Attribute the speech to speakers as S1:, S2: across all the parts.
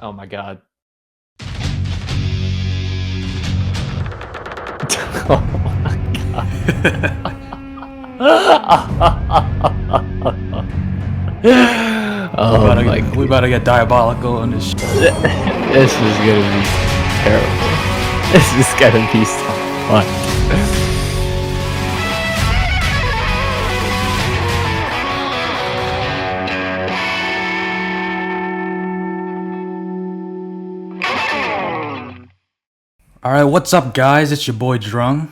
S1: Oh my god. Oh my god. Oh my god.
S2: We about to get diabolical on this shit.
S1: This is gonna be terrible. This is gonna be so fun.
S2: Alright, what's up guys? It's your boy Drung.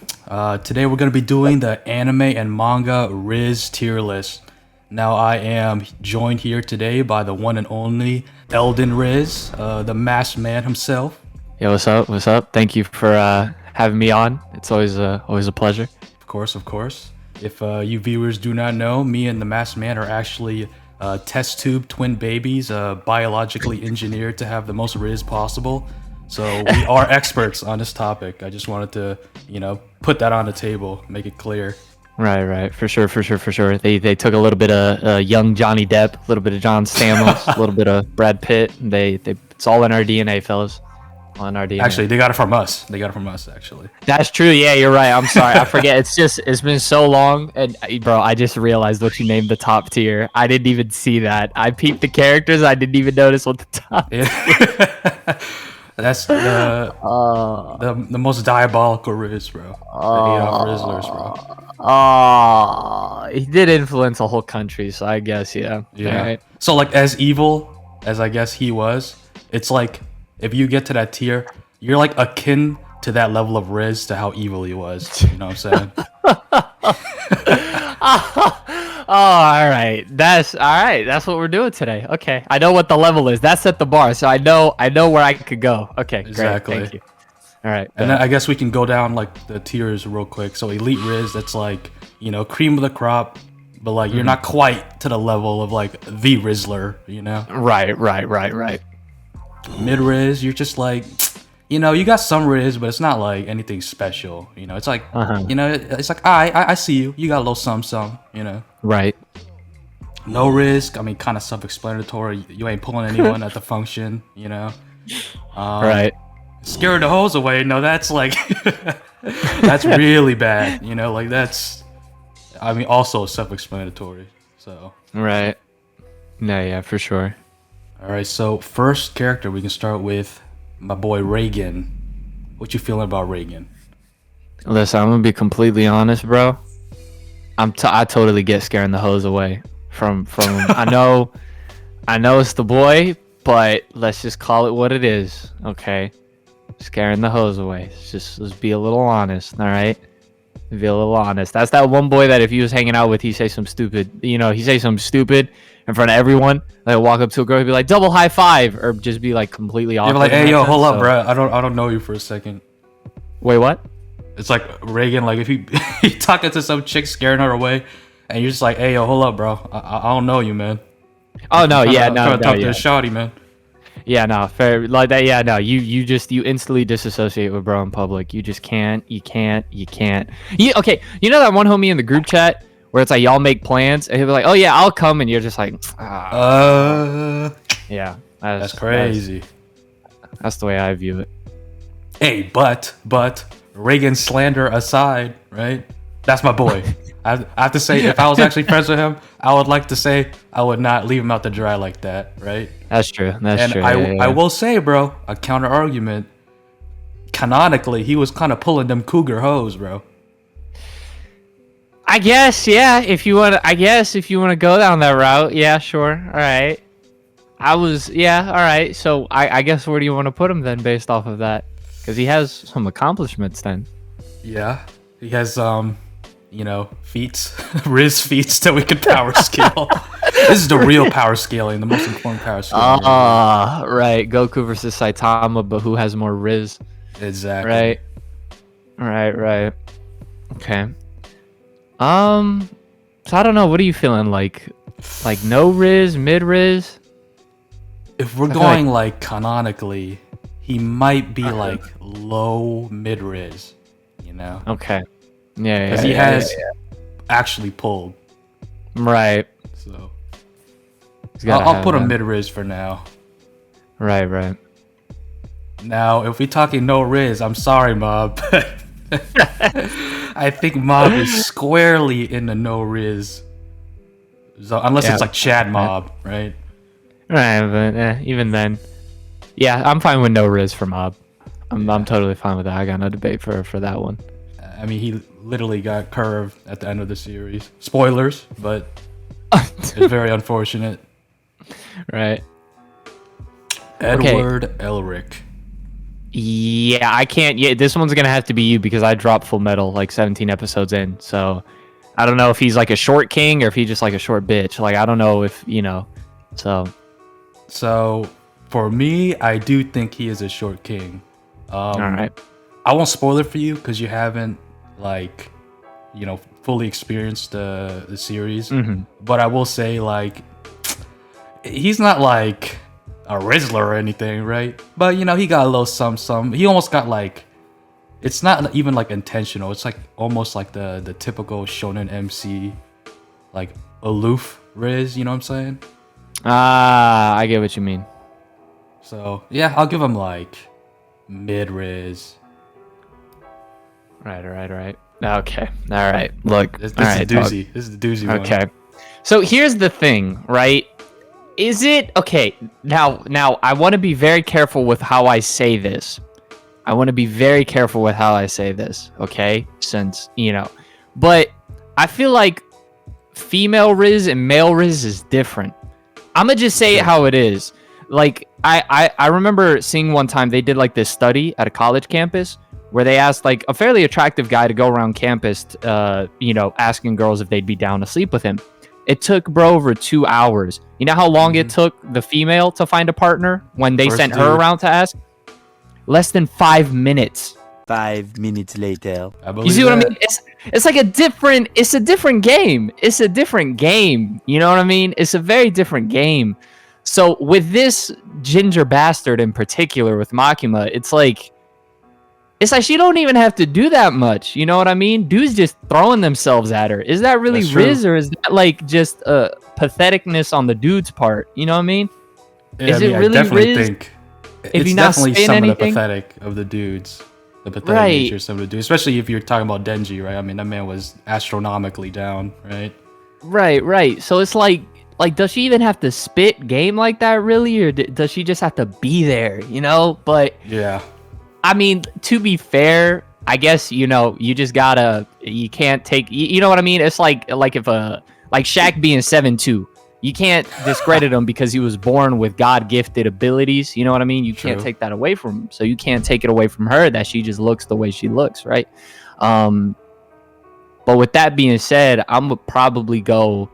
S2: Today we're going to be doing the anime and manga Rizz tier list. Now I am joined here today by the one and only Elden Rizz, the masked man himself.
S1: Yo, what's up? What's up? Thank you for having me on. It's always a pleasure.
S2: Of course. If you viewers do not know, me and the masked man are actually test tube twin babies, biologically engineered to have the most Rizz possible. So we are experts on this topic. I just wanted to, put that on the table, make it clear.
S1: Right. For sure. They took a little bit of young Johnny Depp, a little bit of John Stamos, a little bit of Brad Pitt. It's all in our DNA, fellas. All in our DNA.
S2: Actually, they got it from us. Actually.
S1: That's true. Yeah, you're right. I'm sorry. I forget. It's been so long. And bro, I just realized what you named the top tier. I didn't even see that. I peeped the characters. I didn't even notice what the top.
S2: Yeah. That's the most diabolical Rizz, bro. Rizzlers, bro.
S1: He did influence a whole country, so I guess yeah.
S2: Right. So like as evil as I guess he was, it's like if you get to that tier, you're like akin to that level of Rizz to how evil he was. You know what I'm saying?
S1: All right. That's what we're doing today. Okay, I know what the level is. That set the bar, so I know where I could go. Okay,
S2: exactly.
S1: Great. Thank you. All right.
S2: And then I guess we can go down like the tiers real quick. So Elite Rizz, that's like cream of the crop, but like you're not quite to the level of like the Rizzler,
S1: Right.
S2: Mid Rizz, you're just like, you got some Rizz, but it's not like anything special. It's like, it's like, I see you. You got a little some,
S1: Right.
S2: No Rizz, I mean, kind of self-explanatory. You ain't pulling anyone at the function,
S1: Right.
S2: Scared the hose away. No, that's like, that's really bad. Like that's, I mean, also self-explanatory. So.
S1: Right. No, yeah, for sure.
S2: All right, so first character, we can start with my boy Reagan. What you feeling about Reagan?
S1: Listen, I'm gonna be completely honest, bro. I totally get scaring the hose away from. I know it's the boy, but let's just call it what it is, okay? Scaring the hose away. Let's be a little honest, all right? Be a little honest. That's that one boy that if he was hanging out with, he say some stupid, he say something stupid in front of everyone. Like walk up to a girl, he'd be like double high five, or just be like completely awkward.
S2: You're like, hey yo, hold up, bro. I don't know you for a second.
S1: Wait, what?
S2: It's like Reagan, like if he talking to some chick scaring her away, and you're just like, hey yo, hold up, bro. I don't know you, man.
S1: Oh no, yeah, no,
S2: talk to a shawty, man.
S1: Yeah, no, fair. Like that, yeah, no. You instantly disassociate with bro in public. You just can't. You can't. Okay, you know that one homie in the group chat where it's like y'all make plans, and he'll be like, oh yeah, I'll come, and you're just like, yeah,
S2: that's crazy.
S1: That's the way I view it.
S2: Hey, but Reagan slander aside, right? That's my boy. I have to say, if I was actually friends with him, I would like to say I would not leave him out to dry like that, right?
S1: That's true. That's true.
S2: I will say, bro, a counter argument. Canonically, he was kind of pulling them cougar hoes, bro.
S1: I guess, yeah. If you want to go down that route, yeah, sure. All right. All right. So I guess where do you want to put him then, based off of that? Because he has some accomplishments then.
S2: Yeah, he has feats, Rizz feats that we could power scale. This is the real power scaling, the most important power scaling.
S1: Right. Goku versus Saitama, but who has more Rizz?
S2: Exactly.
S1: Right. Okay. So I don't know. What are you feeling like? Like no Rizz, mid Rizz?
S2: If we're going like canonically, he might be like low mid Rizz,
S1: Okay. Yeah.
S2: Because he has actually pulled.
S1: Right.
S2: So I'll put him mid Rizz for now.
S1: Right.
S2: Now, if we're talking no Rizz, I'm sorry, Mob. I think Mob is squarely in the no Rizz. So, unless it's like Chad Mob, right?
S1: Right, but even then, yeah, I'm fine with no Riz for Mob. I'm totally fine with that. I got no debate for that one.
S2: I mean, he literally got curved at the end of the series. Spoilers, but it's very unfortunate.
S1: Right.
S2: Edward Elric.
S1: Yeah, I can't. Yeah, this one's gonna have to be you because I dropped Full Metal like 17 episodes in. So I don't know if he's like a short king or if he's just like a short bitch. Like I don't know if
S2: So for me, I do think he is a short king.
S1: All right.
S2: I won't spoil it for you because you haven't fully experienced the series. But I will say he's not like a Rizzler or anything, right? But he got a little some. He almost got it's not even like intentional. It's like almost like the typical shonen MC, like aloof Rizz. You know what I'm saying?
S1: I get what you mean.
S2: So yeah, I'll give him like mid Rizz.
S1: Right. Okay. All right. Look.
S2: This is a doozy. This is the doozy one.
S1: Okay. So here's the thing, right? Is it okay? Now I want to be very careful with how I say this. Okay? Since, but I feel like female Rizz and male Rizz is different. I'm gonna just say it how it is. Like I remember seeing one time they did like this study at a college campus where they asked like a fairly attractive guy to go around campus, asking girls if they'd be down to sleep with him. It took bro over 2 hours. You know how long it took the female to find a partner when they sent her around to ask? Less than 5 minutes.
S3: 5 minutes later.
S1: You see what I mean? It's like a different game. It's a different game. You know what I mean? It's a very different game. So with this ginger bastard in particular with Makima, it's like she don't even have to do that much. You know what I mean? Dudes just throwing themselves at her. Is that really Rizz or is that like just a patheticness on the dude's part? You know what I mean?
S2: Yeah,
S1: is it really
S2: I definitely
S1: Rizz?
S2: think
S1: If
S2: it's
S1: you're not
S2: definitely
S1: spin
S2: some
S1: anything?
S2: of the pathetic of the dudes. The pathetic nature of some of the dudes. Especially if you're talking about Denji, right? I mean, that man was astronomically down, right?
S1: Right. So it's like does she even have to spit game like that really? Or does she just have to be there, But
S2: yeah.
S1: I mean, to be fair, I guess, you just gotta, you can't take, you know what I mean? It's like if like Shaq being 7'2", you can't discredit him because he was born with God-gifted abilities. You know what I mean? You can't take that away from him. So you can't take it away from her that she just looks the way she looks, right? But with that being said, I'm gonna probably go,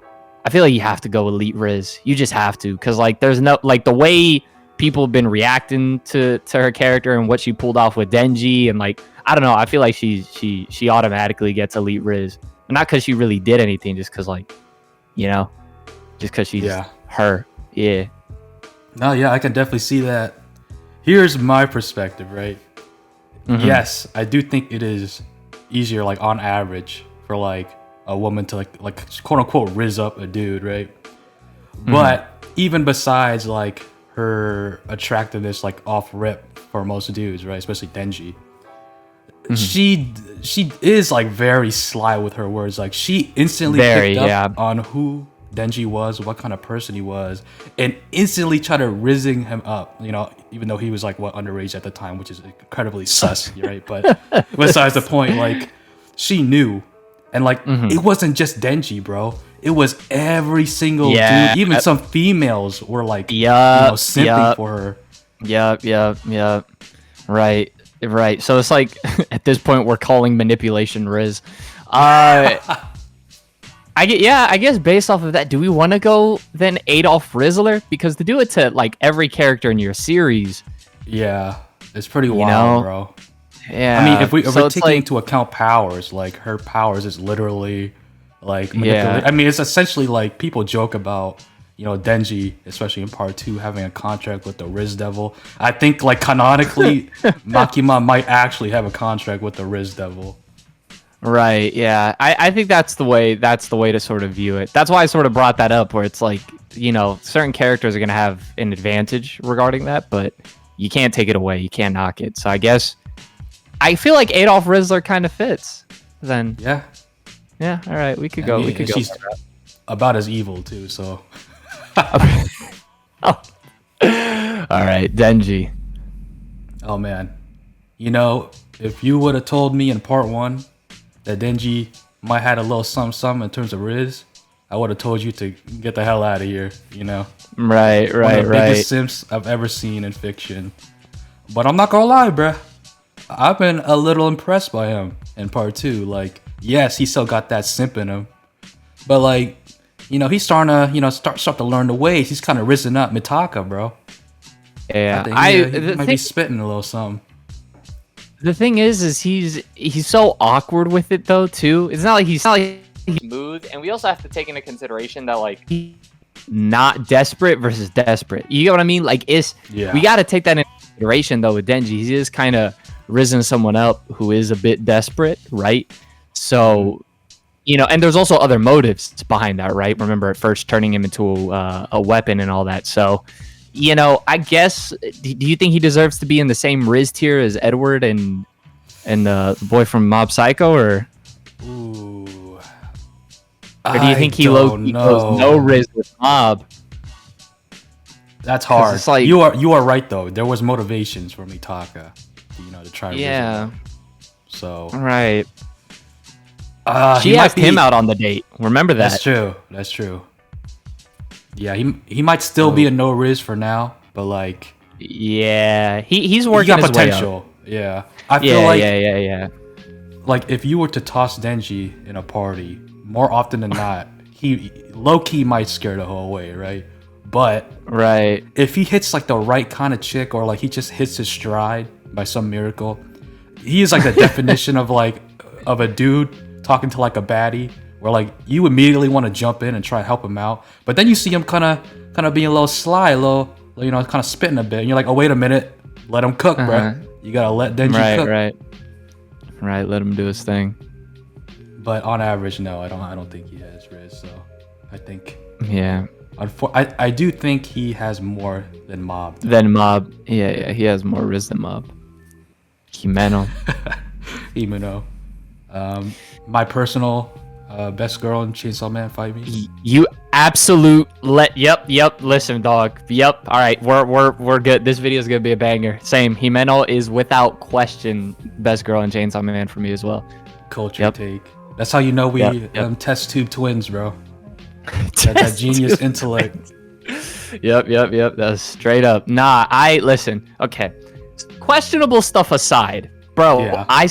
S1: I feel like you have to go Elite Rizz. You just have to, because there's no, the way people have been reacting to her character and what she pulled off with Denji, and I don't know, I feel like she automatically gets Elite Rizz. Not because she really did anything, just because just because she's her. Yeah.
S2: No, yeah, I can definitely see that. Here's my perspective, right? Yes, I do think it is easier, on average, for a woman to quote unquote Rizz up a dude, right? But even besides her attractiveness off rip for most dudes, right? Especially Denji. She is very sly with her words. She instantly picked up on who Denji was, what kind of person he was, and instantly tried to rizzing him up, even though he was underage at the time, which is incredibly sus, right? But besides the point, she knew. And it wasn't just Denji, bro. It was every single dude. Even some females were simping for her.
S1: Yep. Right. So it's at this point we're calling manipulation Rizz. I guess based off of that, do we want to go then Adolf Rizzler? Because to do it to every character in your series,
S2: it's pretty wild, bro.
S1: Yeah.
S2: I mean, if we're taking into account powers, her powers is literally manipulate. I mean, it's essentially people joke about, Denji, especially in part 2, having a contract with the Rizz Devil. I think canonically, Makima might actually have a contract with the Rizz Devil.
S1: Right. Yeah. I think that's the way. That's the way to sort of view it. That's why I sort of brought that up, where it's like, certain characters are gonna have an advantage regarding that, but you can't take it away. You can't knock it. So I guess I feel like Adolf Rizzler kind of fits. Then
S2: Yeah.
S1: yeah. All right. We could
S2: I
S1: go.
S2: mean,
S1: We could
S2: and
S1: go.
S2: she's about as evil too. So
S1: Oh. All right, Denji.
S2: oh man, if you would have told me in part 1 that Denji might had a little something in terms of Riz, I would have told you to get the hell out of here.
S1: Right.
S2: One of the biggest simps I've ever seen in fiction. But I'm not gonna lie, bruh. I've been a little impressed by him in part 2. Like, yes, he still got that simp in him, but like, he's starting to, start to learn the ways. He's kind of risen up Mitaka, bro.
S1: Yeah.
S2: He might be spitting a little something.
S1: The thing is he's so awkward with it though too. It's not like he's smooth, and we also have to take into consideration that like he's not desperate versus desperate. You get what I mean? Like we got to take that into consideration though with Denji. He is kind of risen someone up who is a bit desperate, right? So, and there's also other motives behind that, right? Remember at first turning him into a weapon and all that. So, I guess, do you think he deserves to be in the same Riz tier as Edward and the boy from Mob Psycho, or
S2: Ooh,
S1: do you think he goes no Riz with Mob?
S2: That's hard.
S1: It's like,
S2: you are right though. There was motivations for Mitaka, to try.
S1: Yeah.
S2: So
S1: right. She asked him out on the date. Remember that?
S2: That's true. Yeah, he might still be a no Riz for now, but like,
S1: yeah, he's working.
S2: He got
S1: his
S2: potential.
S1: Way up.
S2: Yeah, I feel like
S1: yeah.
S2: Like if you were to toss Denji in a party, more often than not, he low key might scare the whole way, right? But
S1: right,
S2: if he hits like the right kind of chick, or like he just hits his stride by some miracle, he is like the definition of a dude talking to like a baddie, where like you immediately want to jump in and try to help him out, but then you see him kind of being a little sly, kind of spitting a bit, and you're like, oh wait a minute, let him cook, bro. You gotta let Denji cook.
S1: Right. Let him do his thing.
S2: But on average, no, I don't think he has Riz. So I think
S1: yeah.
S2: I do think he has more than Mob.
S1: Yeah, he has more Riz than Mob. Himeno.
S2: My personal best girl in Chainsaw Man fight me.
S1: You absolute yep. Listen, dog. Yep. All right, we're good. This video is gonna be a banger. Same. Himeno is without question best girl in Chainsaw Man for me as well.
S2: Culture take. That's how you know we test tube twins, bro. that genius intellect.
S1: Yep. That's straight up. Nah, listen. Okay. Questionable stuff aside, bro.
S2: Yeah.
S1: I've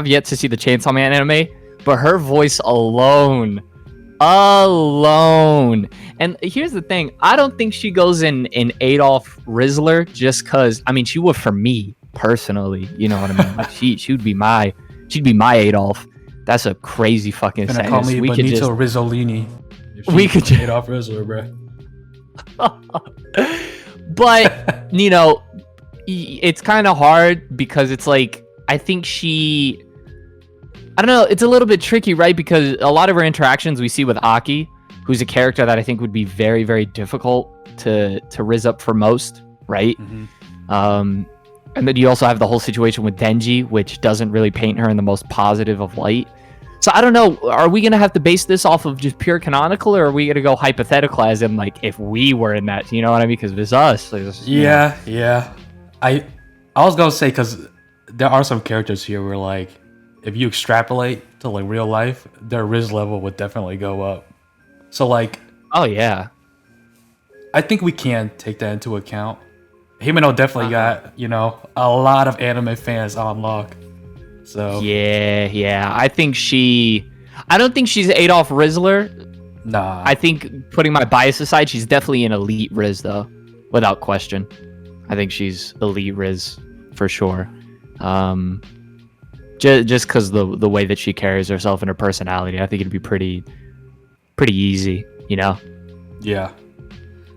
S1: yet to see the Chainsaw Man anime, but her voice alone. And here's the thing. I don't think she goes in Adolf Rizzler just because, she would for me personally. You know what I mean? Like she'd be my Adolf. That's a crazy fucking sentence.
S2: Call me Benito Rizzolini.
S1: We could just
S2: Adolf Rizzler, bro.
S1: But it's kind of hard because it's like I think I don't know, it's a little bit tricky, right? Because a lot of her interactions we see with Aki, who's a character that I think would be very, very difficult to riz up for most, right? Mm-hmm. And then you also have the whole situation with Denji, which doesn't really paint her in the most positive of light. So I don't know, are we going to have to base this off of just pure canonical, or are we going to go hypothetical as in like if we were in that, you know what I mean? Because it's us.
S2: Yeah. I was going to say, because there are some characters here where like, if you extrapolate to like real life, their Riz level would definitely go up. So like,
S1: oh yeah,
S2: I think we can take that into account. Himeno definitely got a lot of anime fans on lock. So
S1: yeah. I don't think she's Adolf Rizzler.
S2: Nah.
S1: I think, putting my bias aside, she's definitely an elite Riz though, without question. I think she's elite Riz for sure. Just because the way that she carries herself and her personality, I think it'd be pretty easy,
S2: Yeah,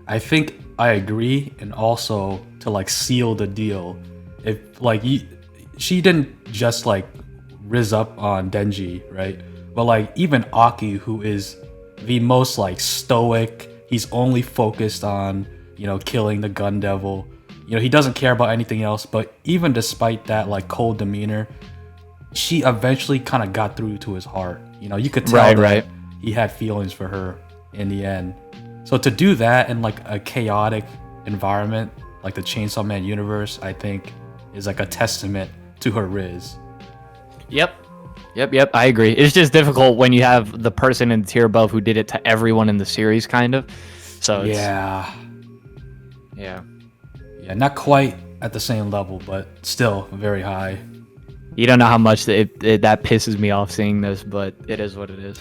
S2: I think I agree, and also to like seal the deal, if like she didn't just like Rizz up on Denji, right? But like even Aki, who is the most like stoic, he's only focused on, you know, killing the gun devil. You know, he doesn't care about anything else. But even despite that like cold demeanor, she eventually kind of got through to his heart. You know, you could tell that he had feelings for her in the end. So to do that in like a chaotic environment like the Chainsaw Man universe, I think is like a testament to her Rizz.
S1: Yep. I agree. It's just difficult when you have the person in the tier above who did it to everyone in the series, kind of. So it's,
S2: yeah,
S1: not
S2: not quite at the same level, but still very high.
S1: You don't know how much that pisses me off seeing this, but it is what it is.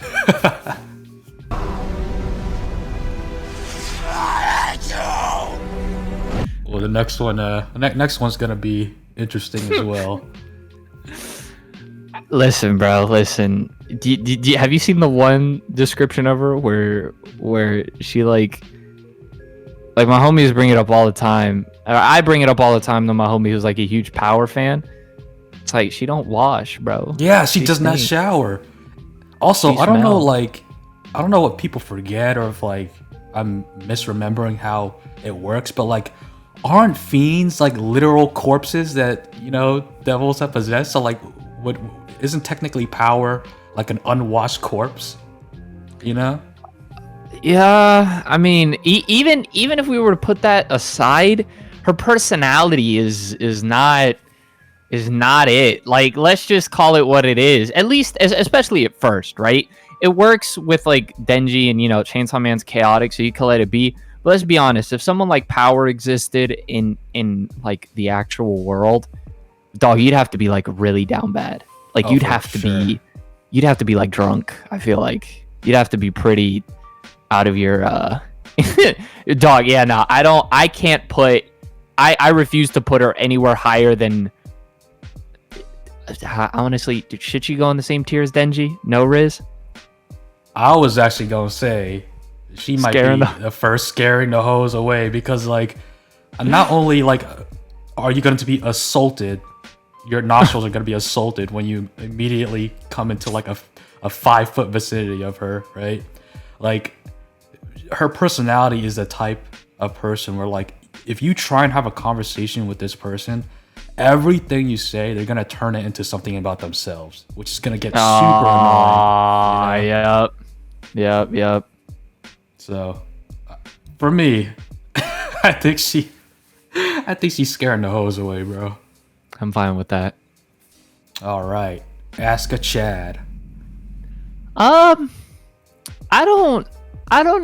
S2: Well, the next one, next one's gonna be interesting as well.
S1: Listen, bro. Listen. Have you seen the one description of her where she like my homies bring it up all the time. I bring it up all the time to my homie who's like a huge Power fan. It's like she don't wash, bro.
S2: Yeah, she does not shower. Also, I don't know, like, I don't know what people forget or if like I'm misremembering how it works, but like, aren't fiends like literal corpses that, you know, devils have possessed? So like, what isn't technically Power like an unwashed corpse? You know?
S1: Yeah, I mean, even if we were to put that aside, her personality is not it. Like, let's just call it what it is. At least, especially at first, right? It works with like Denji and, you know, Chainsaw Man's chaotic, so you can let it be. But let's be honest, if someone like Power existed in like the actual world, dog, you'd have to be like really down bad. Like you'd have to be like drunk. I feel like you'd have to be pretty out of your dog. Yeah, no, I can't put. I refuse to put her anywhere higher than. Honestly, should she go in the same tier as Denji? No, Rizz?
S2: I was actually gonna say she might be the first scaring the hoes away, because like not only like are you going to be assaulted, your nostrils are going to be assaulted when you immediately come into like a 5-foot vicinity of her, right? Like her personality is the type of person where like if you try and have a conversation with this person, everything you say, they're gonna turn it into something about themselves, which is gonna get super annoying. You know?
S1: Yep.
S2: So, for me, I think she's scaring the hoes away, bro.
S1: I'm fine with that.
S2: All right, ask a Chad.
S1: I don't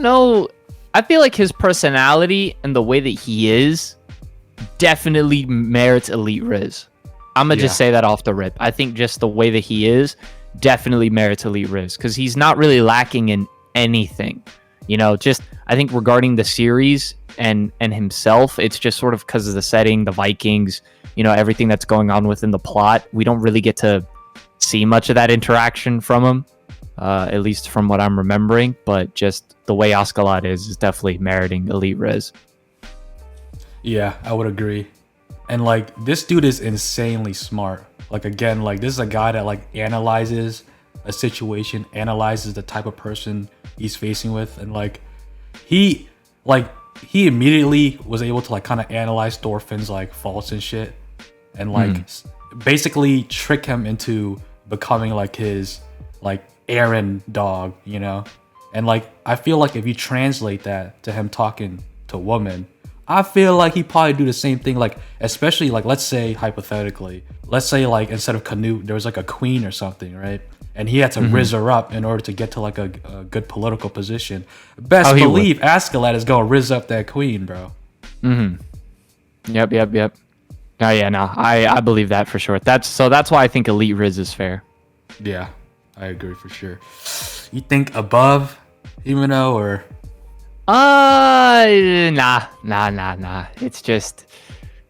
S1: know. I feel like his personality and the way that he is definitely merits Elite Rizz. I'm gonna just say that off the rip. I think just the way that he is definitely merits Elite Rizz, because he's not really lacking in anything. You know, just I think regarding the series and himself, it's just sort of because of the setting, the Vikings, you know, everything that's going on within the plot. We don't really get to see much of that interaction from him, at least from what I'm remembering. But just the way Askeladd is definitely meriting Elite Rizz.
S2: Yeah, I would agree. And like this dude is insanely smart. Like again, like this is a guy that like analyzes a situation, analyzes the type of person he's facing with, and like he immediately was able to like kind of analyze Thorfinn's like faults and shit, and like basically trick him into becoming like his like errand dog, you know? And like I feel like if you translate that to him talking to women, I feel like he probably do the same thing. Like, especially like, let's say hypothetically, let's say like instead of Canute, there was like a queen or something, right? And he had to rizz her up in order to get to like a good political position. Best believe Askeladd is gonna rizz up that queen, bro.
S1: Yep. Oh yeah, no, I believe that for sure. That's why I think Elite Rizz is fair.
S2: Yeah, I agree for sure. You think above Himeno or?
S1: Nah. It's just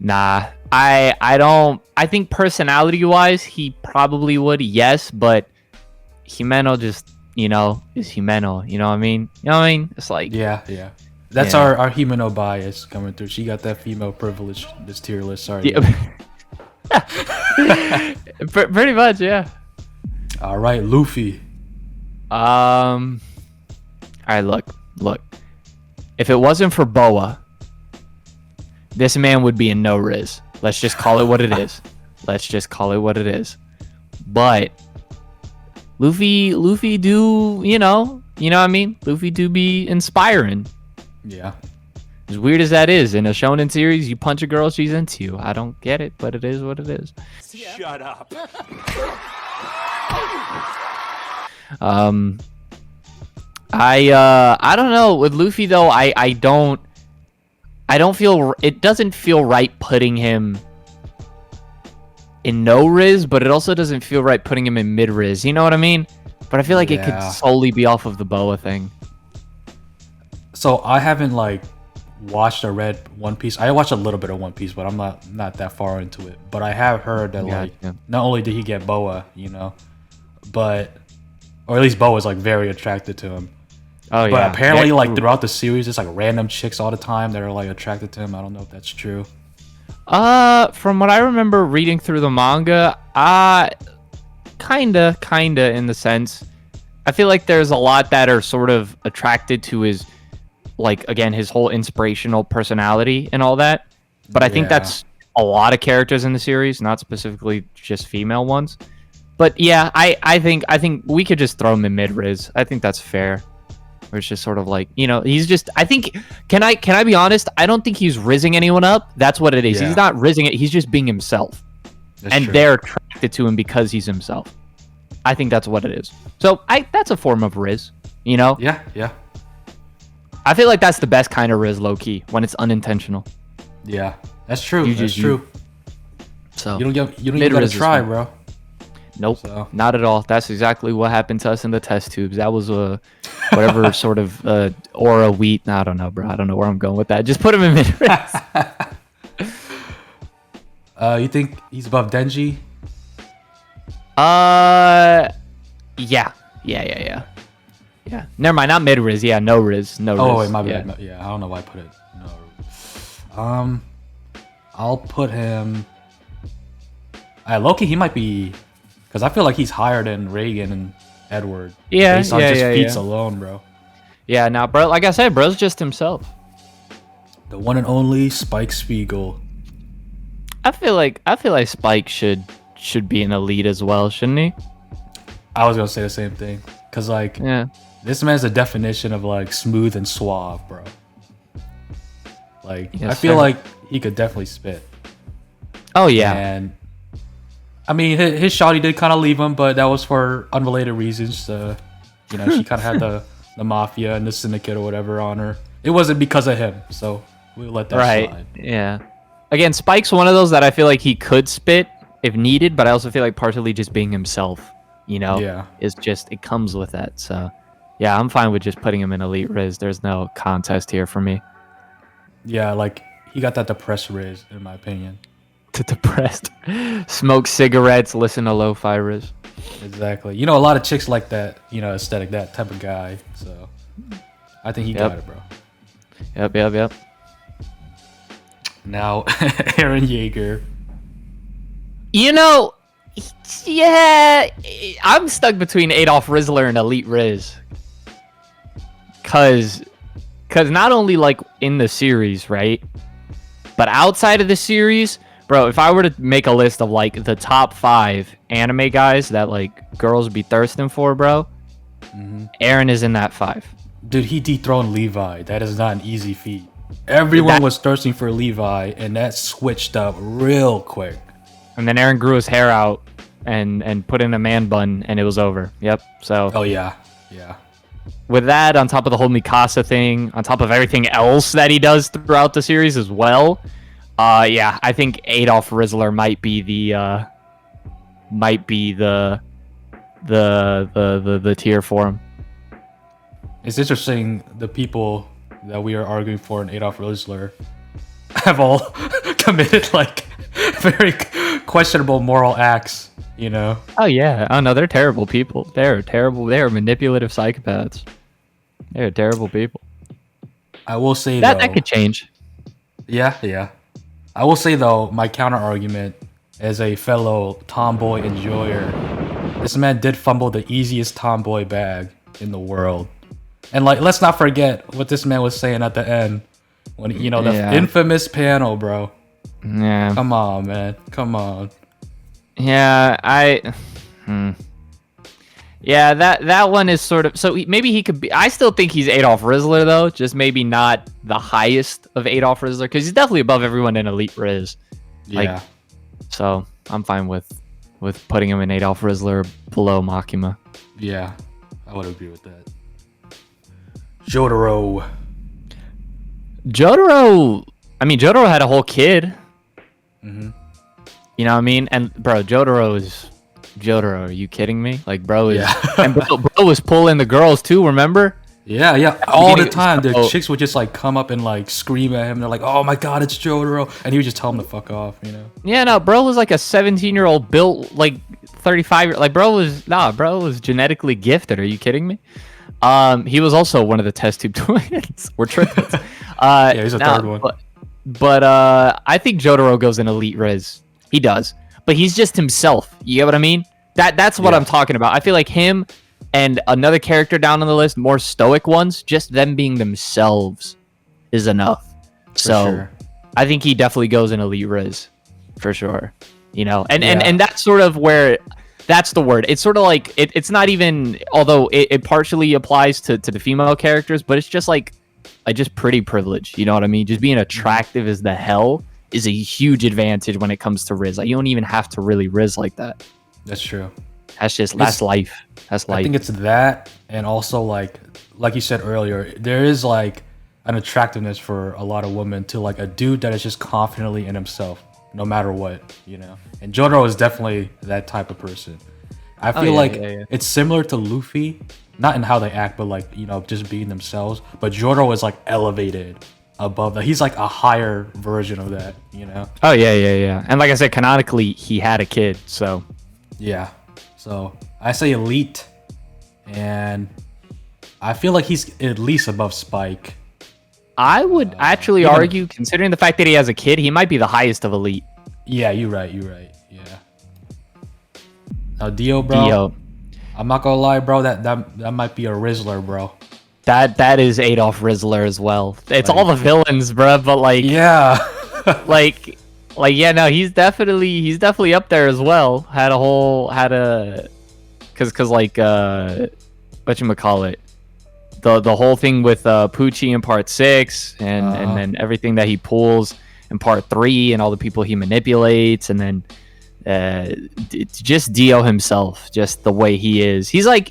S1: nah. I don't. I think personality wise, he probably would, yes, but Himeno just, you know, is Himeno. You know what I mean? You know what I mean? It's like
S2: yeah. That's our Himeno bias coming through. She got that female privilege. This tier list. Sorry.
S1: Yeah. Pretty much, yeah.
S2: All right, Luffy.
S1: All right, look. If it wasn't for Boa, this man would be in no Rizz. Let's just call it what it is. But Luffy do, you know what I mean? Luffy do be inspiring.
S2: Yeah.
S1: As weird as that is, in a shonen series, you punch a girl, she's into you. I don't get it, but it is what it is.
S3: Shut up.
S1: I don't know with Luffy though. I don't feel it doesn't feel right putting him in no Rizz, but it also doesn't feel right putting him in mid Rizz. You know what I mean? But I feel like it could solely be off of the Boa thing.
S2: So I haven't like watched or read One Piece. I watched a little bit of One Piece, but I'm not that far into it. But I have heard that not only did he get Boa, you know, but or at least Boa's like very attracted to him.
S1: Oh yeah.
S2: But apparently, like throughout the series, it's like random chicks all the time that are like attracted to him. I don't know if that's true.
S1: From what I remember reading through the manga, kinda in the sense, I feel like there's a lot that are sort of attracted to his, like again, his whole inspirational personality and all that. But I think that's a lot of characters in the series, not specifically just female ones. But yeah, I think we could just throw him in mid Rizz. I think that's fair. Where it's just sort of like, you know, he's just, I think, can I be honest? I don't think he's rizzing anyone up. That's what it is. Yeah. He's not rizzing it. He's just being himself. That's true. They're attracted to him because he's himself. I think that's what it is. So that's a form of Rizz, you know?
S2: Yeah.
S1: I feel like that's the best kind of Rizz, low key, when it's unintentional.
S2: Yeah, that's true. That's true.
S1: So
S2: you don't even gotta try, bro.
S1: Nope, not at all. That's exactly what happened to us in the test tubes. That was whatever sort of aura wheat. I don't know, bro. I don't know where I'm going with that. Just put him in mid Rizz.
S2: You think he's above Denji?
S1: Yeah. Never mind, not mid Rizz. Yeah, no Rizz. No Rizz.
S2: Oh, wait, my bad. Yeah, I don't know why I put it. No. I'll put him. Loki, he might be, because I feel like he's higher than Reagan and Edward.
S1: Yeah,
S2: based on just feats alone, bro.
S1: Yeah, nah, bro. Like I said, bro's just himself.
S2: The one and only Spike Spiegel.
S1: I feel like Spike should be an elite as well, shouldn't he?
S2: I was gonna say the same thing, cause like, this man's a definition of like smooth and suave, bro. Like, yes, I feel like he could definitely spit.
S1: Oh yeah.
S2: And I mean, his shawty did kind of leave him, but that was for unrelated reasons. You know, she kind of had the mafia and the syndicate or whatever on her. It wasn't because of him, so we'll let that slide.
S1: Yeah. Again, Spike's one of those that I feel like he could spit if needed, but I also feel like partially just being himself, you know, is just, it comes with that. So, yeah, I'm fine with just putting him in elite Rizz. There's no contest here for me.
S2: Yeah, like, he got that depressed Rizz, in my opinion.
S1: Depressed. Smoke cigarettes, listen to lo-fi Rizz.
S2: Exactly. You know, a lot of chicks like that, you know, aesthetic, that type of guy. So, I think he got it, bro.
S1: Yep.
S2: Now, Eren Yeager.
S1: You know, yeah, I'm stuck between Adolf Rizzler and Elite Rizz. Cause not only like in the series, right? But outside of the series, bro, if I were to make a list of like the top 5 anime guys that like girls be thirsting for, bro, Eren is in that 5.
S2: Dude, he dethroned Levi. That is not an easy feat. Everyone was thirsting for Levi, and that switched up real quick.
S1: And then Eren grew his hair out and put in a man bun, and it was over. Yep. So.
S2: Oh yeah.
S1: With that, on top of the whole Mikasa thing, on top of everything else that he does throughout the series as well, yeah, I think Adolf Rizzler might be the tier for him.
S2: It's interesting, the people that we are arguing for in Adolf Rizzler have all committed like very questionable moral acts, you know?
S1: Oh yeah. Oh no, they're terrible people. They're terrible. They're manipulative psychopaths. They're terrible people.
S2: I will say
S1: that could change.
S2: Yeah. I will say though, my counter argument as a fellow tomboy enjoyer this man did fumble the easiest tomboy bag in the world. And like, let's not forget what this man was saying at the end when the infamous panel, bro.
S1: Yeah.
S2: Come on, man. Come on.
S1: Yeah, Yeah, that one is sort of... So maybe he could be... I still think he's Adolf Rizzler, though. Just maybe not the highest of Adolf Rizzler. Because he's definitely above everyone in Elite Rizz.
S2: Yeah.
S1: So I'm fine with putting him in Adolf Rizzler below Makima.
S2: Yeah, I would agree with that. Jotaro.
S1: Jotaro had a whole kid.
S2: Mm-hmm.
S1: You know what I mean? And bro, Jotaro, are you kidding me? Like, bro is...
S2: Yeah.
S1: And bro was pulling the girls too, remember?
S2: Yeah. All the time. The chicks would just like come up and like scream at him. They're like, oh my god, it's Jotaro. And he would just tell them to fuck off, you know?
S1: Yeah, no, bro was like a 17-year-old built like 35 like bro was genetically gifted. Are you kidding me? He was also one of the test tube twins. We're triplets.
S2: Yeah, he's a third one.
S1: But I think Jotaro goes in Elite Rizz. He does. But he's just himself. You get what I mean? That's what I'm talking about. I feel like him and another character down on the list, more stoic ones, just them being themselves is enough. Sure. I think he definitely goes in Elite Rizz for sure. You know, and that's sort of where... That's the word. It's sort of like it's not even, although it partially applies to the female characters, but it's just like just pretty privilege. You know what I mean? Just being attractive as the hell is a huge advantage when it comes to Rizz. Like, you don't even have to really Rizz like that.
S2: That's true.
S1: That's life. That's life.
S2: I think it's that, and also like you said earlier, there is like an attractiveness for a lot of women to like a dude that is just confidently in himself, no matter what, you know. And Jotaro is definitely that type of person. I feel it's similar to Luffy, not in how they act, but like, you know, just being themselves. But Jotaro is like elevated above that. He's like a higher version of that, you know.
S1: Oh yeah. And like I said, canonically, he had a kid, so
S2: yeah. So I say Elite, and I feel like he's at least above Spike.
S1: I would actually argue, considering the fact that he has a kid, he might be the highest of Elite.
S2: Yeah, you're right. Yeah. Now Dio, bro. I'm not gonna lie, bro. That might be a Rizzler, bro.
S1: That is Adolf Rizzler as well. It's like, all the villains, bro. But like,
S2: yeah,
S1: no, he's definitely up there as well. Cause like whatchamacallit, the whole thing with Poochie in part 6 and then everything that he pulls in part 3 and all the people he manipulates, and then just Dio himself, just the way he is. He's just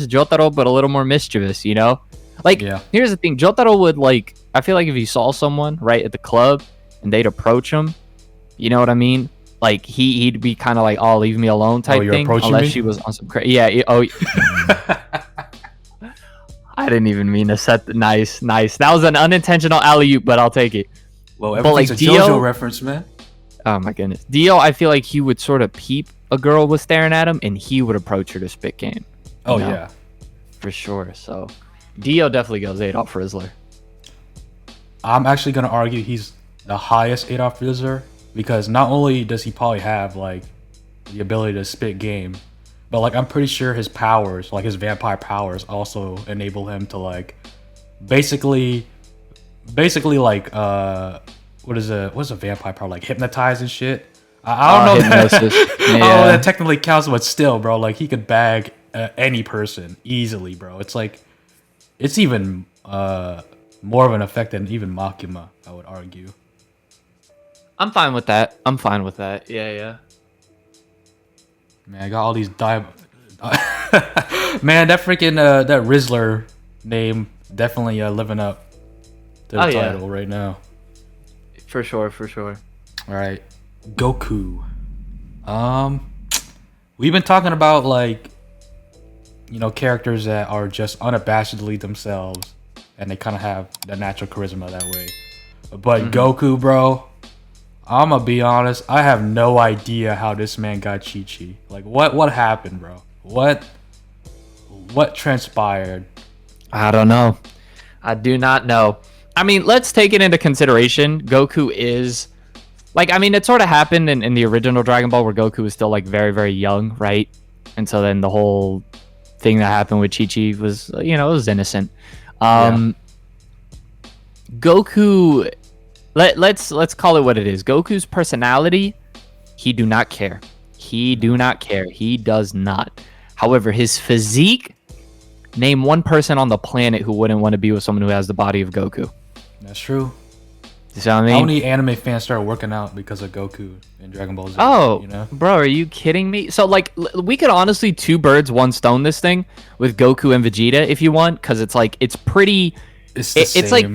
S1: Jotaro, but a little more mischievous, you know? Like, here's the thing. Jotaro would like, I feel like if he saw someone right at the club and they'd approach him, you know what I mean? Like he'd be kind of like, "Oh, leave me alone" type thing. Unless she was on some I didn't even mean to set the nice. That was an unintentional alley-oop, but I'll take it.
S2: Well, everything's a JoJo reference, man.
S1: Oh my goodness. Dio, I feel like he would sort of peep a girl was staring at him and he would approach her to spit game.
S2: Oh, know? Yeah.
S1: For sure. So Dio definitely goes Adolf Rizzler.
S2: I'm actually going to argue he's the highest Adolf Rizzler, because not only does he probably have like the ability to spit game, but like I'm pretty sure his powers, like his vampire powers, also enable him to like basically like what's a vampire power, like hypnotize and shit. I don't know. Hypnosis. I don't know that technically counts, but still, bro, like he could bag any person easily, bro. It's like it's even more of an effect than even Makima, I would argue.
S1: I'm fine with that. Yeah.
S2: Man, I got all these Man, that freaking that Rizzler name definitely living up to the title right now.
S1: For sure.
S2: All right, Goku. We've been talking about like, you know, characters that are just unabashedly themselves, and they kind of have the natural charisma that way. But Goku, bro, I'm gonna be honest, I have no idea how this man got Chi-Chi. Like, what happened, bro? What transpired?
S1: I don't know. I do not know. I mean, let's take it into consideration. Goku is Like, I mean, it sort of happened in the original Dragon Ball where Goku was still like very, very young, right? And so then the whole thing that happened with Chi-Chi was, it was innocent. Goku, let's call it what it is. Goku's personality, he do not care. He does not. However, his physique, name one person on the planet who wouldn't want to be with someone who has the body of Goku.
S2: That's true.
S1: You see what I mean?
S2: How many anime fans started working out because of Goku in Dragon Ball Z?
S1: Oh, bro, are you kidding me? So, like, we could honestly two birds, one stone this thing with Goku and Vegeta if you want, because it's like, it's pretty...
S2: It's the same.
S1: It's like,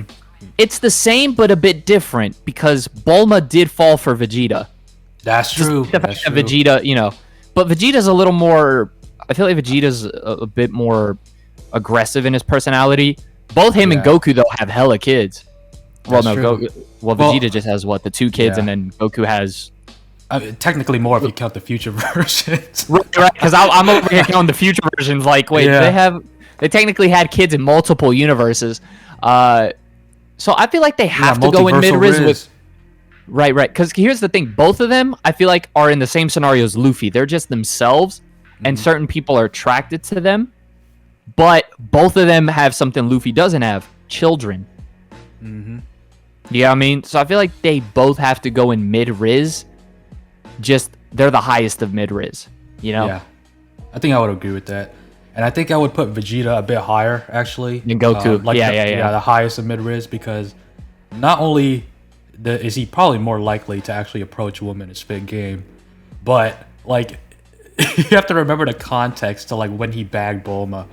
S1: it's the same, but a bit different, because Bulma did fall for Vegeta.
S2: That's true.
S1: That's true. Vegeta, but Vegeta's a little more... I feel like Vegeta's a bit more aggressive in his personality. Both him and Goku, though, have hella kids. Vegeta just has the 2 kids, and then Goku has...
S2: I mean, technically more if you count the future versions.
S1: right, because I'm over here counting the future versions. Like, wait, they technically had kids in multiple universes. So I feel like they have to go in mid-Riz with... Right. Because here's the thing. Both of them, I feel like, are in the same scenario as Luffy. They're just themselves, and certain people are attracted to them. But both of them have something Luffy doesn't have. Children.
S2: Mm-hmm.
S1: Yeah, I mean, so I feel like they both have to go in mid-Riz. Just, they're the highest of mid-Riz,
S2: Yeah, I think I would agree with that. And I think I would put Vegeta a bit higher, actually.
S1: Than Goku.
S2: The highest of mid-Riz, because not only is he probably more likely to actually approach a woman and spit game, but, like, you have to remember the context to, like, when he bagged Bulma.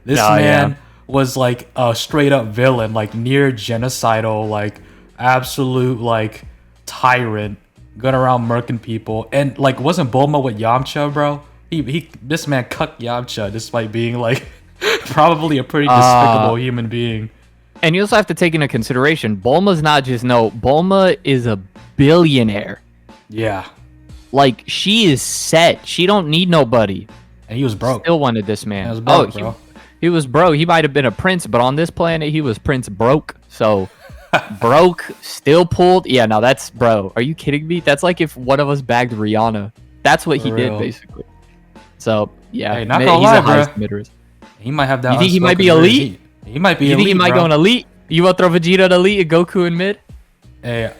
S2: This man was, like, a straight-up villain, like, near genocidal, like, absolute, like, tyrant, going around murking people. And, like, wasn't Bulma with Yamcha, bro? This man cut Yamcha despite being, like, probably a pretty despicable human being.
S1: And you also have to take into consideration, Bulma's not just Bulma is a billionaire.
S2: Yeah.
S1: Like, she is set. She don't need nobody.
S2: And he was broke.
S1: Still wanted this man.
S2: He was broke, bro.
S1: He was broke. He might have been a prince, but on this planet, he was Prince Broke. So, broke, still pulled. Yeah, no, that's, bro. Are you kidding me? That's like if one of us bagged Rihanna. That's what he did, basically. So, yeah.
S2: Hey, not gonna lie, bro. He might have that.
S1: You think he might be elite?
S2: He might be elite.
S1: You think he might go in elite? You want to throw Vegeta in elite and Goku in mid?
S2: Hey,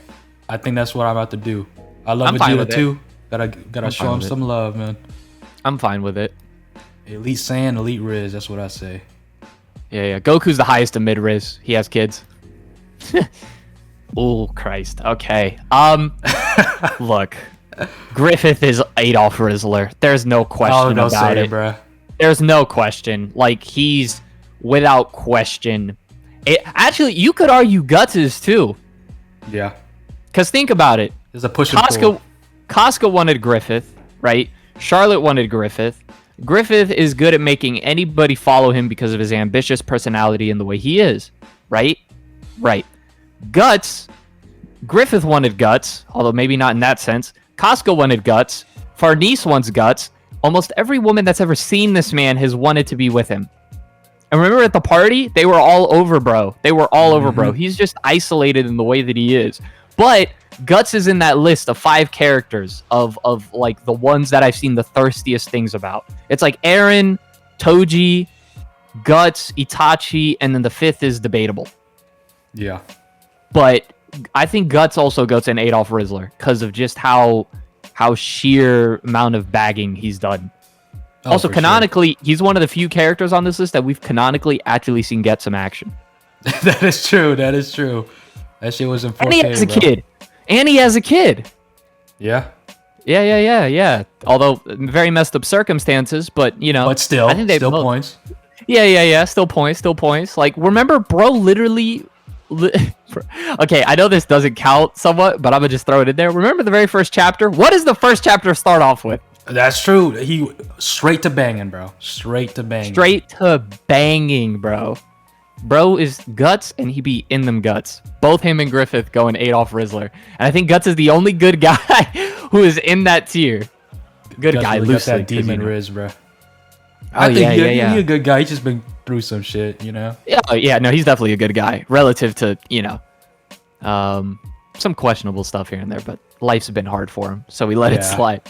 S2: I think that's what I'm about to do. I love Vegeta too. Gotta show him some love, man.
S1: I'm fine with it.
S2: Elite Saiyan, Elite Riz, that's what I say.
S1: Yeah. Goku's the highest of mid-Riz. He has kids. Oh, Christ. Okay. Look. Griffith is Adolf Rizzler. There's no question about it.
S2: Bro.
S1: There's no question. Like, he's without question. Actually, you could argue Guts is too.
S2: Yeah.
S1: Because think about it.
S2: There's a push and pull.
S1: Casca wanted Griffith, right? Charlotte wanted Griffith. Griffith is good at making anybody follow him because of his ambitious personality and the way he is, right? Right. Guts, Griffith wanted Guts, although maybe not in that sense. Casca wanted Guts. Farnese wants Guts. Almost every woman that's ever seen this man has wanted to be with him. And remember at the party, they were all over, bro. They were all over, bro. He's just isolated in the way that he is. But Guts is in that list of 5 characters of like the ones that I've seen the thirstiest things about. It's like Eren, Toji, Guts, Itachi, and then the 5th is debatable.
S2: Yeah.
S1: But I think Guts also goes in Adolf Rizzler because of just how sheer amount of bagging he's done. Also, canonically, he's one of the few characters on this list that we've canonically actually seen get some action.
S2: That is true. That shit was in 4K,
S1: And he has a kid.
S2: Yeah.
S1: Yeah. Although, very messed up circumstances, but,
S2: But still,
S1: I think
S2: still points.
S1: Yeah. Still points. Like, remember, bro literally... Okay, I know this doesn't count somewhat, but I'm going to just throw it in there. Remember the very first chapter? What does the first chapter start off with?
S2: That's true. He straight to banging, bro. Straight to banging, bro. Bro is Guts, and he be in them Guts. Both him and Griffith go in Adolf Rizzler. And I think Guts is the only good guy who is in that tier. Good Guts
S1: guy,
S2: really
S1: loosely.
S2: got that demon Riz, bro.
S1: I think
S2: he's a good guy. He's just been through some shit,
S1: Yeah, no, he's definitely a good guy relative to, some questionable stuff here and there, but life's been hard for him, so we let it slide.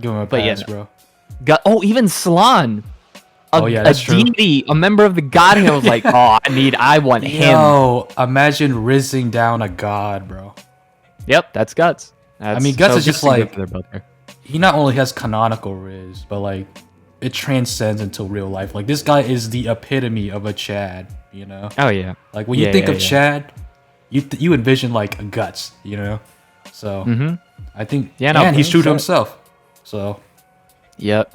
S2: Give him a
S1: But
S2: pass,
S1: yeah,
S2: bro.
S1: even Slan,
S2: that's true.
S1: deity, a member of the god here was like, oh, I want him.
S2: Yo, imagine rizzing down a god, bro.
S1: Yep, that's Guts.
S2: I mean, Guts is just like,
S1: they're both there.
S2: he not only has canonical Rizz, but like it transcends into real life. Like this guy is the epitome of a Chad, you know?
S1: Oh yeah.
S2: Like when you think of Chad, you envision like a Guts, you know? So I think and he's true to himself. So
S1: Yep.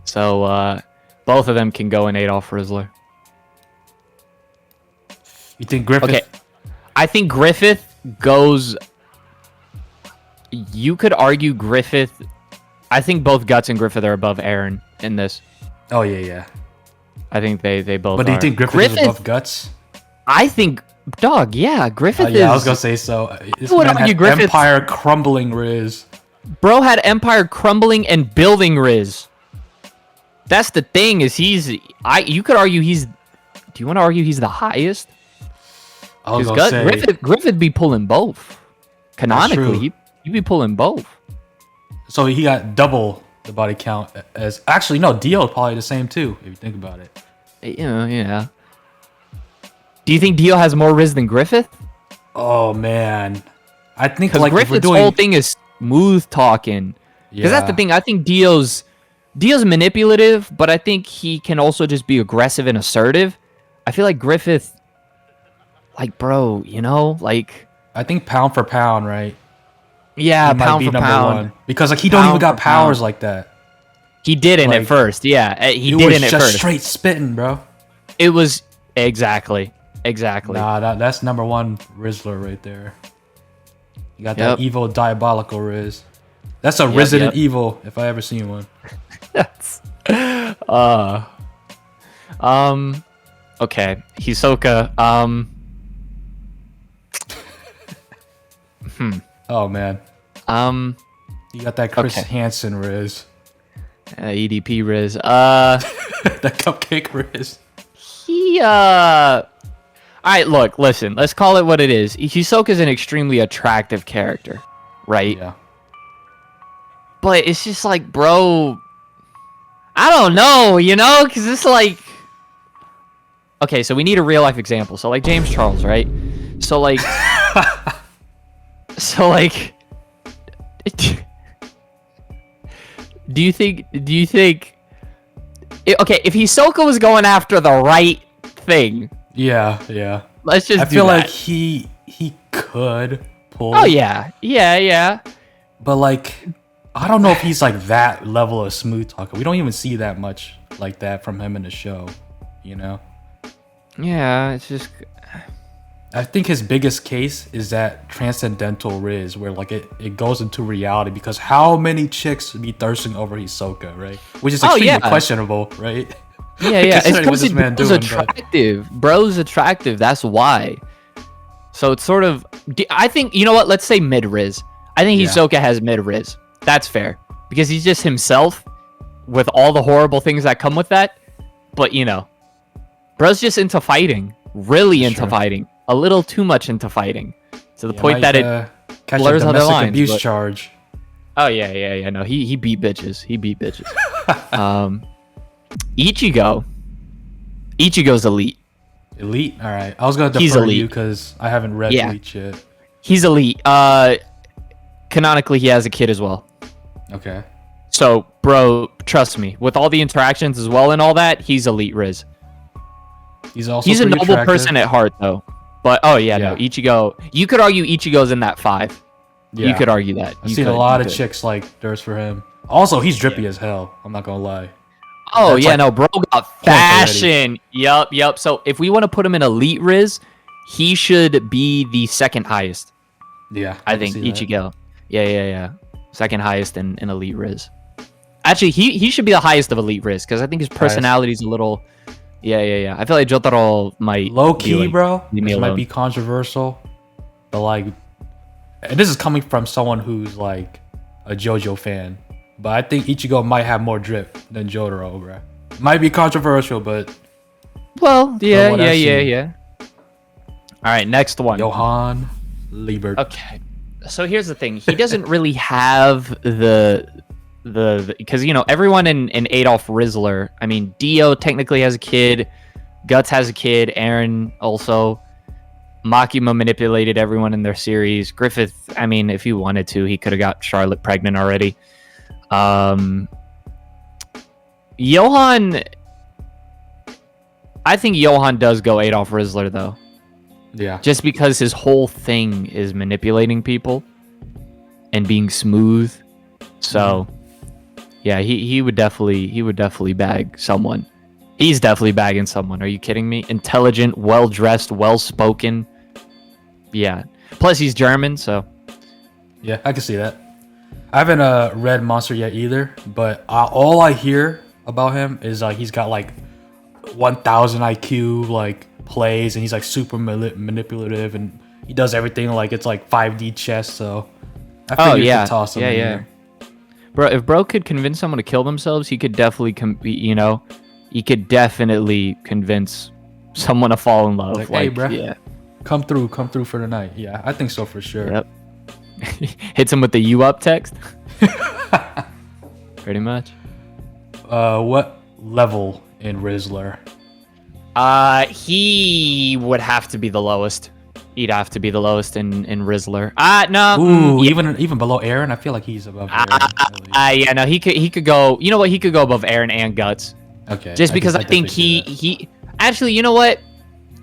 S1: So both of them can go in Adolf Rizzler.
S2: You think Griffith?
S1: Okay. I think Griffith goes. You could argue Griffith. I think both Guts and Griffith are above Aaron in this.
S2: Oh yeah.
S1: I think they both.
S2: But do you think Griffith is above Guts?
S1: I think, dog. Yeah, Griffith is.
S2: Yeah, I was gonna say so. This
S1: would
S2: man
S1: argue
S2: had
S1: Griffith's-
S2: empire crumbling Rizz.
S1: Bro had Empire crumbling and building Rizz. That's the thing. Is you could argue he's. Do you want to argue he's the highest?
S2: I was gonna say
S1: Griffith be pulling both. Canonically, he'd be pulling both.
S2: So he got double the body count as. Actually, no, Dio is probably the same too, if you think about it.
S1: Yeah. Do you think Dio has more Rizz than Griffith?
S2: Oh man, I think
S1: Because
S2: like
S1: Griffith's whole thing is smooth talking. Because that's the thing. I think Dio's manipulative, but I think he can also just be aggressive and assertive. I feel like Griffith, like, bro, you know, like.
S2: I think pound for pound, right?
S1: Yeah,
S2: he
S1: pound for pound.
S2: one. Because like he don't even got powers like that.
S1: He didn't at first. Yeah, he didn't at first. It was just
S2: straight spitting, bro.
S1: It was exactly.
S2: Nah, that's number one Rizzler right there. You got that evil diabolical Rizz. That's a Resident Evil if I ever seen one.
S1: That's okay. Hisoka.
S2: Oh man. You got that Chris Hansen Rizz.
S1: EDP Rizz.
S2: The cupcake Rizz.
S1: Alright, look, listen, let's call it what it is. Hisoka's an extremely attractive character, right?
S2: Yeah.
S1: But it's just like, bro, I don't know, you know? Because it's like... Okay, so we need a real-life example. So, like, James Charles, right? So, like... Do you think... Okay, if Hisoka was going after the right thing...
S2: Yeah.
S1: Let's just
S2: I feel like he could pull.
S1: Oh, yeah.
S2: But, like... I don't know if he's like that level of smooth talker. We don't even see that much like that from him in the show, you know?
S1: Yeah, it's just...
S2: I think his biggest case is that transcendental Rizz, where like it goes into reality, because how many chicks be thirsting over Hisoka, right? Which is extremely questionable, right?
S1: Yeah. It's because bro's attractive. Bro's attractive, that's why. So it's sort of... I think, you know what? Let's say mid-Rizz. I think Hisoka has mid-Rizz. That's fair. Because he's just himself with all the horrible things that come with that. But, you know, bro's just into fighting. Really into fighting. A little too much into fighting. To the point that it blurs other lines.
S2: Abuse charge.
S1: Oh, yeah. No, he beat bitches. Ichigo's elite.
S2: Elite? All right. I was going to defer to you because I haven't read Bleach yet.
S1: He's elite. Canonically, he has a kid as well.
S2: Okay.
S1: So, bro, trust me. With all the interactions as well and all that, he's elite Rizz.
S2: He's also
S1: a noble person at heart, though. But, no, Ichigo... You could argue Ichigo's in that 5. Yeah. You could argue that.
S2: I've seen a lot of chicks like thirst for him. Also, he's drippy as hell. I'm not going to lie.
S1: Oh, that's bro got fashion. Yup. So, if we want to put him in elite Rizz, he should be the second highest.
S2: Yeah.
S1: I think Ichigo. Yeah. Second highest in elite Rizz. Actually, he should be the highest of elite Rizz because I think his personality's a little. Yeah. I feel like Jotaro might
S2: low key, bro. This might be controversial, but like, and this is coming from someone who's like a JoJo fan. But I think Ichigo might have more drip than Jotaro, bro. Might be controversial, but
S1: well, yeah. All right, next one.
S2: Johan Liebert.
S1: Okay. So here's the thing. He doesn't really have the because everyone in Adolf Rizzler. I mean, Dio technically has a kid, Guts has a kid, Aaron also. Makima manipulated everyone in their series. Griffith, I mean, if he wanted to, he could have got Charlotte pregnant already. Johan, I think Johan does go Adolf Rizzler though.
S2: Yeah.
S1: Just because his whole thing is manipulating people and being smooth. So, yeah, he would definitely bag someone. He's definitely bagging someone. Are you kidding me? Intelligent, well-dressed, well-spoken. Yeah. Plus, he's German, so.
S2: Yeah, I can see that. I haven't read Monster yet either, but all I hear about him is he's got like 1,000 IQ, like plays, and he's like super manipulative, and he does everything like it's like 5D chess. So I figured you could toss him in there.
S1: Bro, if bro could convince someone to kill themselves, he could definitely he could definitely convince someone to fall in love.
S2: Like, hey, bro,
S1: yeah,
S2: come through for the night. Yeah, I think so for sure.
S1: Yep. Hits him with the "you up" text. Pretty much.
S2: What level in Rizzler?
S1: He would have to be the lowest. He'd have to be the lowest in Rizzler. No.
S2: Ooh, even below Aaron. I feel like he's above Aaron.
S1: Yeah, no, he could go. You know what? He could go above Aaron and Guts.
S2: Okay.
S1: Just because I think he actually, you know what?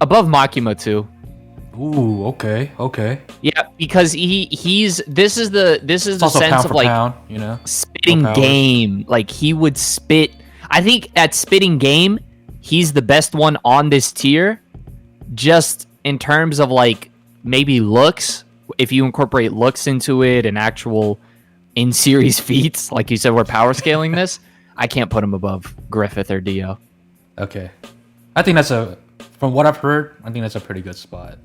S1: Above Makima too.
S2: Ooh, okay.
S1: Yeah, because this is the
S2: also
S1: sense of like
S2: pound,
S1: spitting game. Like he would spit. I think at spitting game, he's the best one on this tier. Just in terms of like maybe looks, if you incorporate looks into it and actual in-series feats, like you said, we're power scaling this. I can't put him above Griffith or Dio.
S2: Okay, I think from what I've heard, I think that's a pretty good spot.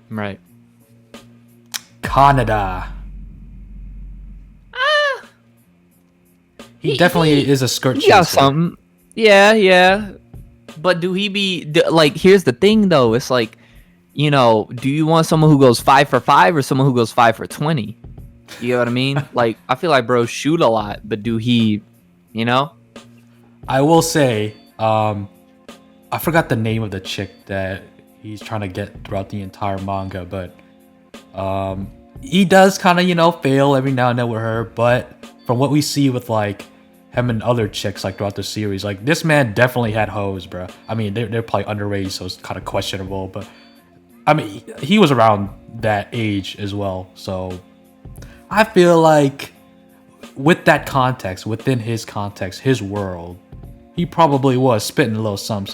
S1: Right.
S2: Canada. He definitely is a skirt chaser.
S1: He got something. Yeah. But do he be like? Here's the thing, though. It's like, do you want someone who goes 5 for 5 or someone who goes 5 for 20? You know what I mean? Like, I feel like bro shoot a lot, but do he?
S2: I will say, I forgot the name of the chick that he's trying to get throughout the entire manga, but he does kind of fail every now and then with her. But from what we see with like him and other chicks like throughout the series, like this man definitely had hoes, bro. I mean, they're probably underage, so it's kind of questionable, but I mean, he was around that age as well, so I feel like with that context, within his context, his world, he probably was spitting a little some.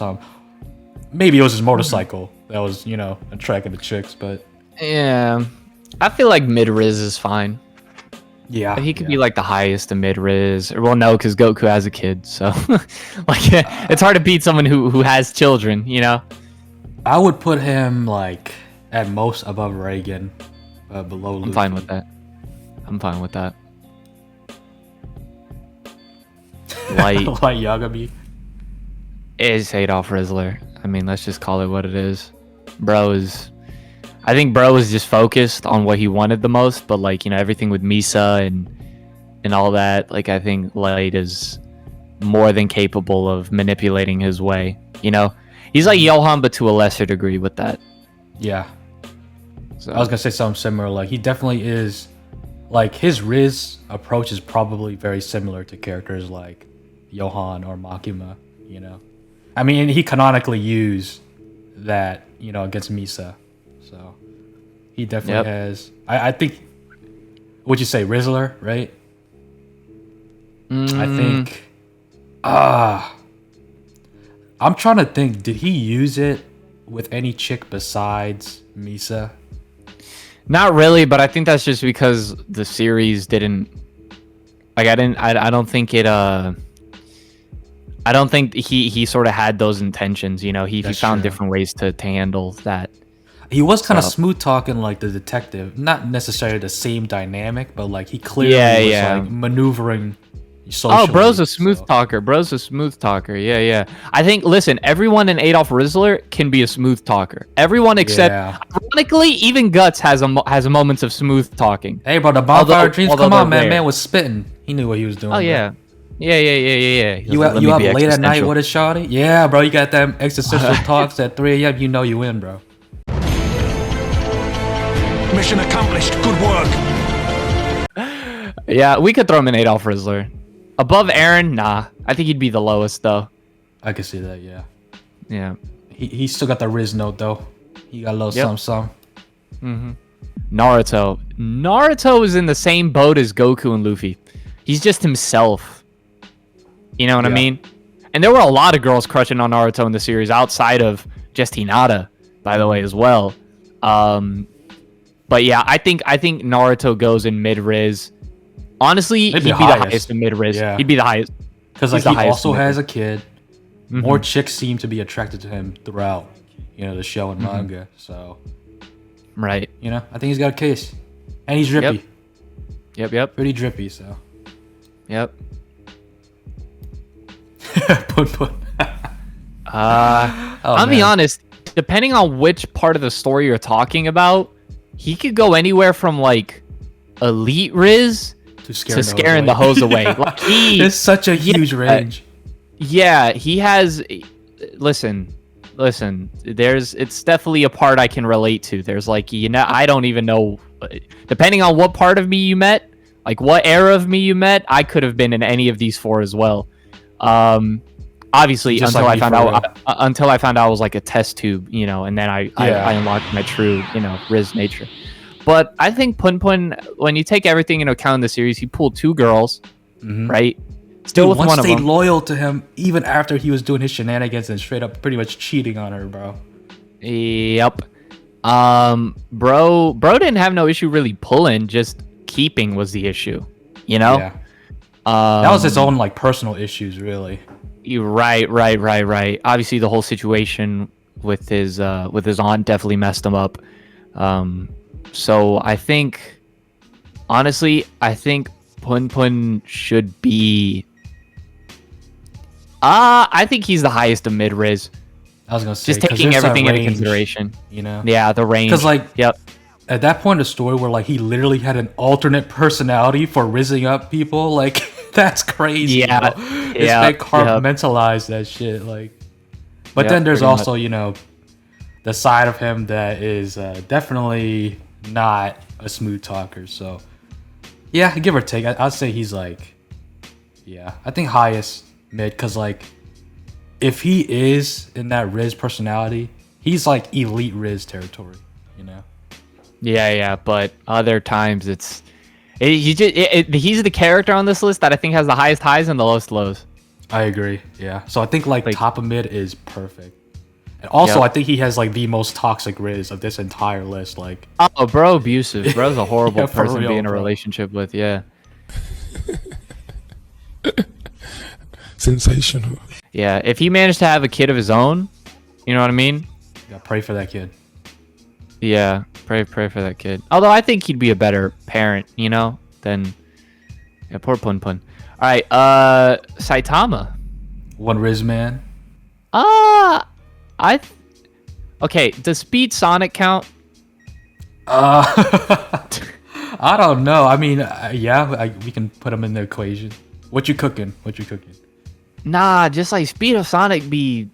S2: Maybe it was his motorcycle that was, attracting the chicks, but
S1: yeah, I feel like mid Riz is fine.
S2: Yeah,
S1: he could be like the highest in mid Riz. Well, no, because Goku has a kid, so like it's hard to beat someone who has children.
S2: I would put him like at most above Reagan, below Luffy.
S1: I'm fine with that. Light
S2: Yagami
S1: is Adolf Rizzler. I mean, let's just call it what it is. I think bro was just focused on what he wanted the most, but like, everything with Misa and all that, like I think Light is more than capable of manipulating his way. He's like Johan, but to a lesser degree with that.
S2: Yeah.
S1: So
S2: I was gonna say something similar. Like he definitely is. Like his Riz approach is probably very similar to characters like Johan or Makima. I mean, he canonically used that, against Misa. So he definitely has. I think. Would you say Rizzler, right? I think. I'm trying to think. Did he use it with any chick besides Misa?
S1: Not really, but I think that's just because the series didn't. Like I don't think it. I don't think he sort of had those intentions. He found different ways to handle that.
S2: He was kind of smooth talking like the detective, not necessarily the same dynamic, but like he clearly was like maneuvering socially,
S1: bro's a smooth
S2: so.
S1: talker. Bro's a smooth talker. Yeah, yeah. I think, listen, everyone in Adolf Rizzler can be a smooth talker. Everyone except, ironically, even Guts has moments of smooth talking.
S2: Hey, bro, the bonfire dreams. Come on, man. Man was spitting. He knew what he was doing.
S1: Oh yeah,
S2: bro.
S1: Yeah.
S2: You up late at night with a shawty? Yeah, bro. You got them existential talks at 3 a.m. You know you win, bro.
S4: Mission accomplished. Good work.
S1: Yeah, we could throw him in Adolf Rizzler. Above Aaron, nah. I think he'd be the lowest though.
S2: I can see that. Yeah.
S1: Yeah.
S2: He still got the Rizz note though. He got a little some.
S1: Naruto is in the same boat as Goku and Luffy. He's just himself. You know what I mean? And there were a lot of girls crushing on Naruto in the series outside of just Hinata, by the way, as well. But yeah, I think Naruto goes in mid Rizz. Honestly, he'd be the highest in mid Rizz. Yeah. He'd be the highest.
S2: Because like he also has a kid. More chicks seem to be attracted to him throughout, the show and manga. So,
S1: right.
S2: I think he's got a case, and he's drippy.
S1: Yep.
S2: Pretty drippy. So.
S1: Yep.
S2: Put.
S1: I'll be honest. Depending on which part of the story you're talking about, he could go anywhere from like elite Rizz to scaring the hose away. Like
S2: there's such a huge range.
S1: Yeah, he has. Listen. It's definitely a part I can relate to. There's like I don't even know. Depending on what part of me you met, like what era of me you met, I could have been in any of these 4 as well. Obviously, until I found out I was like a test tube, and then I unlocked my true, Rizz nature. But I think Pun, when you take everything into account in the series, he pulled 2 girls, right? Still with one of them.
S2: Stayed loyal to him even after he was doing his shenanigans and straight up pretty much cheating on her, bro.
S1: Yep. Bro didn't have no issue really pulling, just keeping was the issue,
S2: Yeah. That was his own like personal issues, really.
S1: Right. Obviously, the whole situation with his aunt definitely messed him up. So I think, honestly, Pun should be. I think he's the highest of mid Rizz.
S2: I was gonna say,
S1: just taking everything into consideration. Yeah, the range.
S2: Because at that point in the story where like he literally had an alternate personality for rizzing up people, like that's crazy.
S1: Yeah,
S2: it's like compartmentalize that shit. Like, but then there's also the side of him that is definitely not a smooth talker. So yeah, give or take, I'd say he's like, I think highest mid, because like if he is in that Rizz personality, he's like elite Rizz territory.
S1: Yeah, but other times he's the character on this list that I think has the highest highs and the lowest lows.
S2: I agree. Yeah. So I think like top of mid is perfect. And also I think he has like the most toxic Rizz of this entire list. Like,
S1: oh, bro, abusive. Bro's a horrible person to be in a relationship with. Yeah.
S5: Sensational.
S1: Yeah, if he managed to have a kid of his own, you know what I mean?
S2: Yeah, pray for that kid.
S1: Yeah, pray for that kid. Although I think he'd be a better parent, than poor Pun. All right, Saitama.
S2: One Rizz man.
S1: Okay, does Speed Sonic count?
S2: I don't know. I mean, we can put him in the equation. What you cooking?
S1: Nah, just like Speed of Sonic be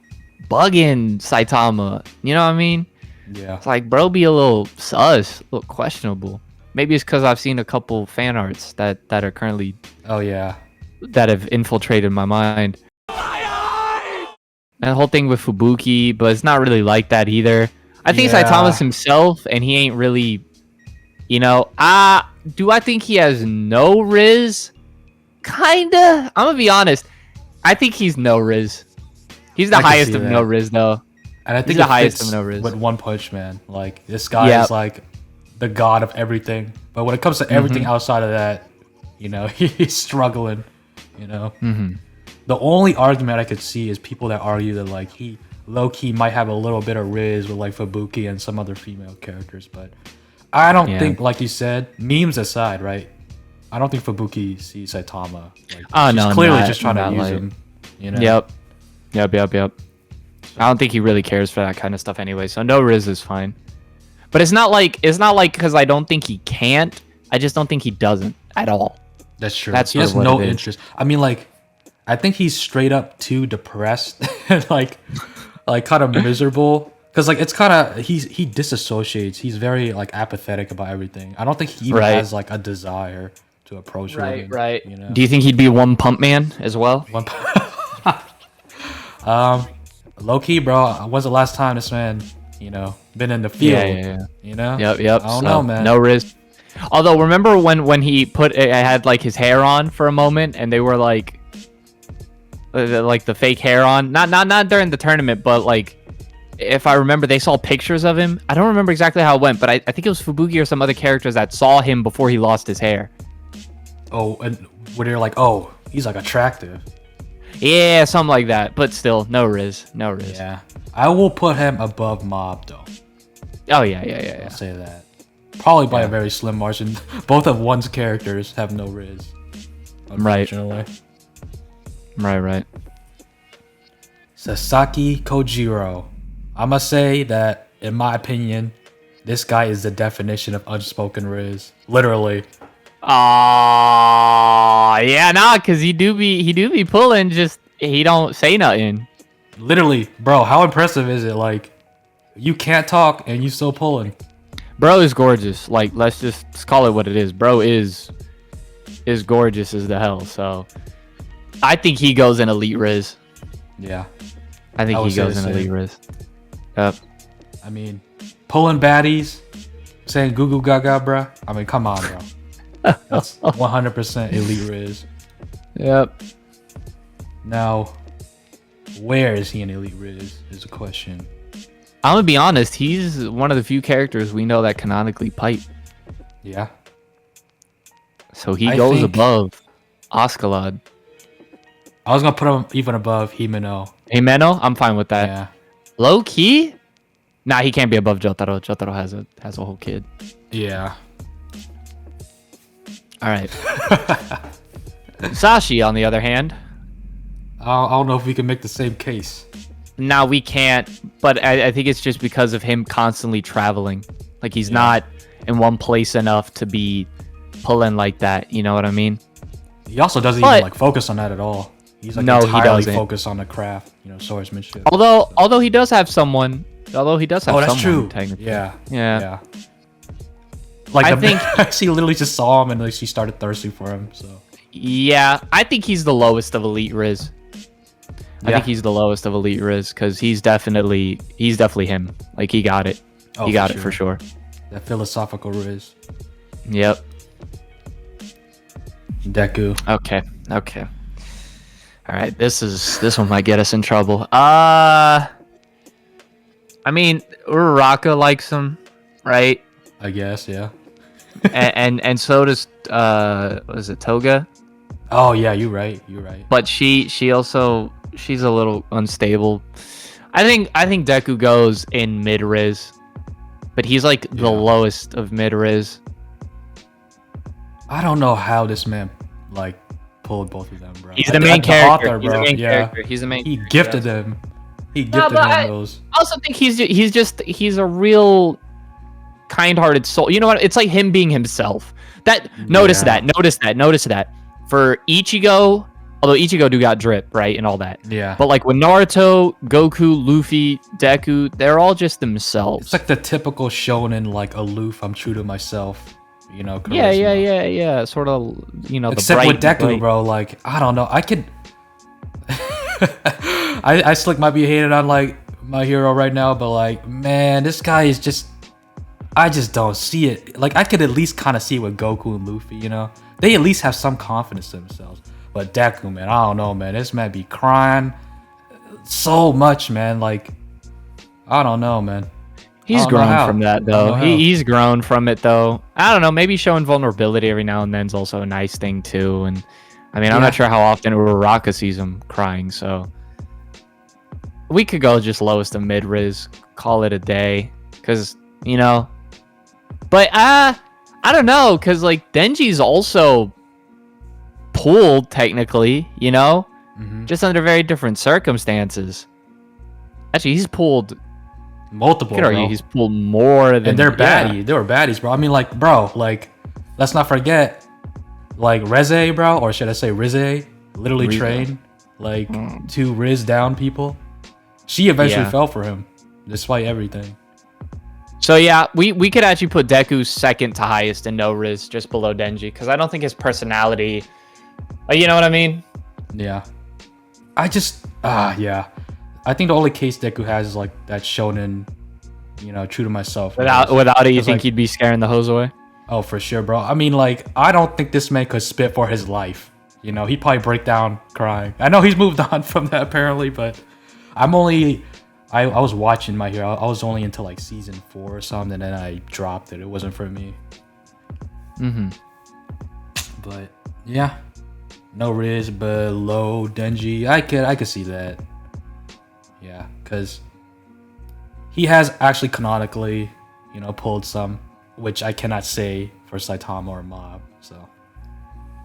S1: bugging Saitama. You know what I mean?
S2: Yeah.
S1: It's like, bro, be a little sus, a little questionable. Maybe it's because I've seen a couple fan arts that are currently...
S2: Oh, yeah.
S1: That have infiltrated my mind. That whole thing with Fubuki, but it's not really like that either. I think Saitama's himself, and he ain't really... do I think he has no Rizz? Kinda. I'm gonna be honest. I think he's no Rizz. He's the highest of no Rizz, though.
S2: And I think
S1: the highest of no Rizz.
S2: With One Punch Man, like this guy is like the god of everything. But when it comes to everything outside of that, he's struggling. The only argument I could see is people that argue that like he low key might have a little bit of Rizz with like Fubuki and some other female characters, but I don't think, like you said, memes aside, right? I don't think Fubuki sees Saitama. Like,
S1: Oh
S2: she's
S1: no,
S2: clearly
S1: not-
S2: just trying to
S1: not
S2: use
S1: like-
S2: him. You know.
S1: Yep. I don't think he really cares for that kind of stuff anyway. So no Rizz is fine. But it's not like because I don't think he can't. I just don't think he doesn't at all.
S2: That's true.
S1: That's
S2: he has
S1: sort of what
S2: no
S1: it is.
S2: interest. I mean, like, I think he's straight up too depressed and like kind of miserable. Because like it's kind of he disassociates. He's very like apathetic about everything. I don't think he even has like a desire to approach women.
S1: Right.
S2: You know?
S1: Do you think he'd be one pump man as well?
S2: Low key, bro. When's the last time this man, been in the field?
S1: Yeah.
S2: You know?
S1: Yep.
S2: I don't know, man.
S1: No Rizz. Although remember when he had like his hair on for a moment and they were like the fake hair on, not during the tournament, but like if I remember, they saw pictures of him. I don't remember exactly how it went, but I think it was Fubuki or some other characters that saw him before he lost his hair.
S2: Oh, and when they're like, oh, he's like attractive.
S1: Yeah, something like that. But still, no Rizz.
S2: Yeah, I will put him above Mob though.
S1: Oh yeah.
S2: I'll say that. Probably by a very slim margin. Both of one's characters have no Rizz. Unfortunately.
S1: Right.
S2: Sasaki Kojiro. I must say that, in my opinion, this guy is the definition of unspoken Rizz. Literally.
S1: Yeah, nah, cause he do be pulling, just he don't say nothing.
S2: Literally, bro, how impressive is it? Like, you can't talk and you still pulling.
S1: Bro is gorgeous. Like, let's call it what it is. Bro is gorgeous as the hell. So, I think he goes in Elite Rizz.
S2: Yeah.
S1: I think he goes in Elite Rizz. Yep.
S2: I mean, pulling baddies, saying goo goo gaga, bruh. I mean, come on, bro. That's 100% Elite Rizz.
S1: Yep.
S2: Now, where is he in Elite Rizz is the question.
S1: I'm gonna be honest. He's one of the few characters we know that canonically pipe.
S2: Yeah.
S1: So he
S2: I
S1: goes
S2: think-
S1: above Oscalad.
S2: I was gonna put him even above Himeno.
S1: Himeno, I'm fine with that.
S2: Yeah.
S1: Low key, nah, he can't be above Jotaro. Jotaro has a whole kid.
S2: Yeah.
S1: All right. Sashi, on the other hand,
S2: I don't know if we can make the same case.
S1: now we can't. But I think it's just because of him constantly traveling. Like he's not in one place enough to be pulling like that. You know what I mean?
S2: He also doesn't even like focus on that at all. He's like
S1: No, he
S2: entirely
S1: doesn't.
S2: focused on the craft, swordsmanship.
S1: Although he does have someone. Although he does have
S2: that's
S1: someone,
S2: true.
S1: technically.
S2: Yeah. Like
S1: I
S2: think
S1: think-
S2: she literally just saw him and like she started thirsting for him. So
S1: Yeah, I think he's the lowest of Elite Rizz. I
S2: Yeah.
S1: think he's the lowest of Elite Rizz because he's definitely him. Like he got it. He got it for sure.
S2: that philosophical Rizz.
S1: Yep.
S2: Deku.
S1: Okay. All right. This one might get us in trouble. I mean, Uraraka likes him, right?
S2: I guess, yeah.
S1: and so does was it Toga?
S2: Oh yeah, you're right.
S1: But she's a little unstable. I think Deku goes in mid Rizz, but he's like the lowest of mid Rizz.
S2: I don't know how this man like pulled both of them, bro.
S1: He's the main character.
S2: Author, bro.
S1: He's the main.
S2: He
S1: character.
S2: gifted them. He gifted them those.
S1: I also think he's a real kind-hearted soul. You know what? It's like him being himself. Notice that. For Ichigo, although Ichigo do got drip, right, and all that.
S2: Yeah.
S1: But like with Naruto, Goku, Luffy, Deku, they're all just themselves.
S2: It's like the typical shonen, like aloof. I'm true to myself. Charisma.
S1: Yeah. Sort of,
S2: Except
S1: the
S2: with
S1: bright,
S2: Deku, bro. Like I don't know. I could. I slick might be hated on like my hero right now, but like man, this guy is just. I just don't see it. Like I could at least kind of see it with Goku and Luffy. They at least have some confidence in themselves. But Deku, man, I don't know, man. This man be crying so much, man. Like I don't know, man.
S1: He's grown from that, though.
S2: how.
S1: He's grown from it, though. I don't know. Maybe showing vulnerability every now and then is also a nice thing, too. And I mean, I'm not sure how often Uraraka sees him crying, so we could go just lowest of mid Rizz, call it a day, because But I don't know, because like Denji's also pulled technically, you know, just under very different circumstances. Actually, he's pulled
S2: multiple.
S1: I could argue he's pulled more than.
S2: And they're baddie. They were baddies, bro. I mean, like, bro, like, let's not forget, like, Reze, bro, or should I say Rizze, literally trained like 2 Rizz down people. She eventually fell for him, despite everything.
S1: So yeah, we could actually put Deku's second to highest in no Rizz, just below Denji, because I don't think his personality. You know what I mean?
S2: Yeah. I just yeah. I think the only case Deku has is like that shonen, you know, true to myself.
S1: Without it, you think like, he'd be scaring the hose away?
S2: Oh, for sure, bro. I mean, like, I don't think this man could spit for his life. You know, he'd probably break down crying. I know he's moved on from that apparently, but I was watching My Hero. I was only into like season 4 or something, and then I dropped it. It wasn't for me. But yeah, no Rizz below Denji. I could see that. Yeah, because he has actually canonically, you know, pulled some, which I cannot say for Saitama or Mob. So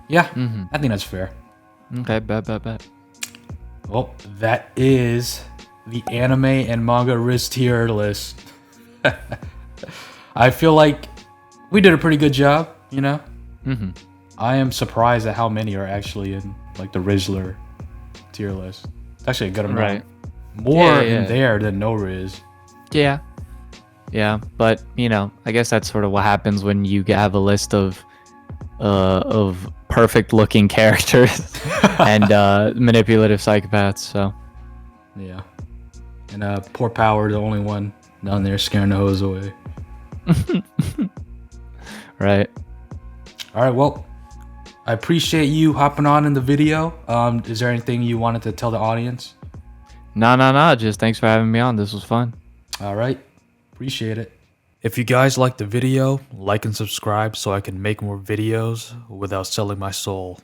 S2: yeah, I think that's fair.
S1: Okay, bet.
S2: Well, that is the anime and manga Rizz tier list. I feel like we did a pretty good job, you know? I am surprised at how many are actually in like the Rizzler tier list. It's actually a good amount. Right. More in there than no Rizz.
S1: Yeah, but you know, I guess that's sort of what happens when you have a list of perfect looking characters and manipulative psychopaths. So
S2: yeah, and poor Power, the only one down there scaring the hose away.
S1: Right.
S2: All right. Well, I appreciate you hopping on in the video. Is there anything you wanted to tell the audience?
S1: No. Just thanks for having me on. This was fun.
S2: All right. Appreciate it. If you guys liked the video, like and subscribe so I can make more videos without selling my soul.